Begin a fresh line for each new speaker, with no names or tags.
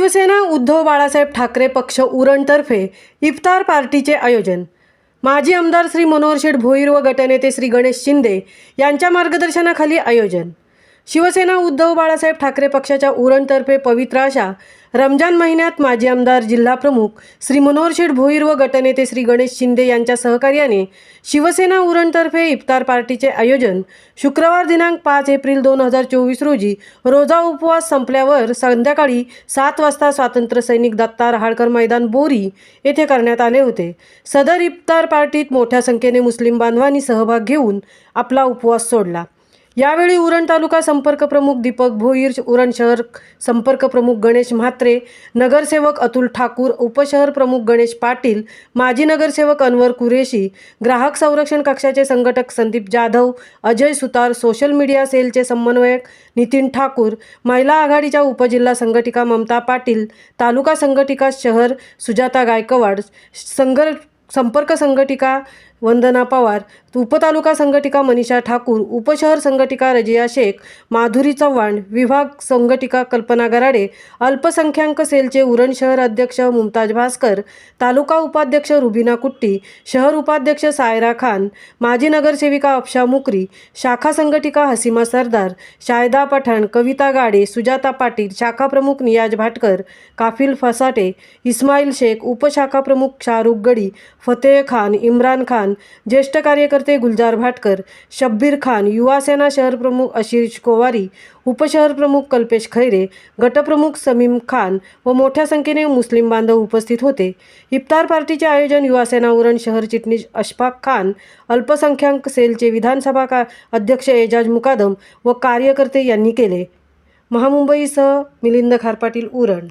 शिवसेना उद्धव बाळासाहेब ठाकरे पक्ष उरणतर्फे इफ्तार पार्टीचे आयोजन। माजी आमदार श्री मनोहर शेठ भोईर व गटनेते श्री गणेश शिंदे यांच्या मार्गदर्शनाखाली आयोजन। शिवसेना उद्धव बाळासाहेब ठाकरे पक्षाच्या उरणतर्फे पवित्र अशा रमजान महिन्यात माजी आमदार जिल्हा प्रमुख श्री मनोहर शेठ भोईर व गटनेते श्री गणेश शिंदे यांच्या सहकार्याने शिवसेना उरणतर्फे इफ्तार पार्टीचे आयोजन शुक्रवार दिनांक 5 एप्रिल 2024 रोजी रोजा उपवास संपल्यावर संध्याकाळी 7 वाजता स्वातंत्र्य सैनिक दत्ता रहाळकर मैदान बोरी येथे करण्यात आले होते। सदर इफ्तार पार्टीत मोठ्या संख्येने मुस्लिम बांधवांनी सहभाग घेऊन आपला उपवास सोडला। यावेळी उरण तालुका संपर्क प्रमुख दीपक भोईर, उरण शहर संपर्क प्रमुख गणेश म्हात्रे, नगरसेवक अतुल ठाकूर, उपशहर प्रमुख गणेश पाटील, माजी नगरसेवक अनवर कुरेशी, ग्राहक संरक्षण कक्षाचे संघटक संदीप जाधव, अजय सुतार, सोशल मीडिया सेलचे समन्वयक नितीन ठाकूर, महिला आघाडीच्या उपजिल्हा संघटिका ममता पाटील, तालुका संघटिका शहर सुजाता गायकवाड, संपर्क संघटिका वंदना पवार, उपतालुका संघटिका मनीषा ठाकूर, उपशहर संघटिका रजिया शेख, माधुरी चव्हाण, विभाग संघटिका कल्पना गराडे, अल्पसंख्याक सेलचे उरण शहर अध्यक्ष मुमताज भास्कर, तालुका उपाध्यक्ष रुबीना कुट्टी, शहर उपाध्यक्ष सायरा खान, माजी नगरसेविका अफशा मुकरी, शाखा संघटिका हसीमा सरदार, शायदा पठाण, कविता गाडे, सुजाता पाटील, शाखा प्रमुख नियाज भाटकर, काफिल फसाटे, इस्माईल शेख, उपशाखा प्रमुख शाहरुख गडी, फतेह खान, इम्रान खान, ज्येष्ठ कार्यकर्ते गुलजार भाटकर, शब्बीर खान, युवा सेना शहर प्रमुख आशिष कोवारी, उपशहर प्रमुख कल्पेश खैरे, गटप्रमुख समीम खान व मोठ्या संख्येने मुस्लिम बांधव उपस्थित होते। इफ्तार पार्टीचे आयोजन युवा सेना उरण शहर चिटणीस अशफाक खान, अल्पसंख्याक सेलचे विधानसभा अध्यक्ष एजाज मुकादम व कार्यकर्ते यांनी केले। महामुंबईसह मिलिंद खारपाटील, उरण।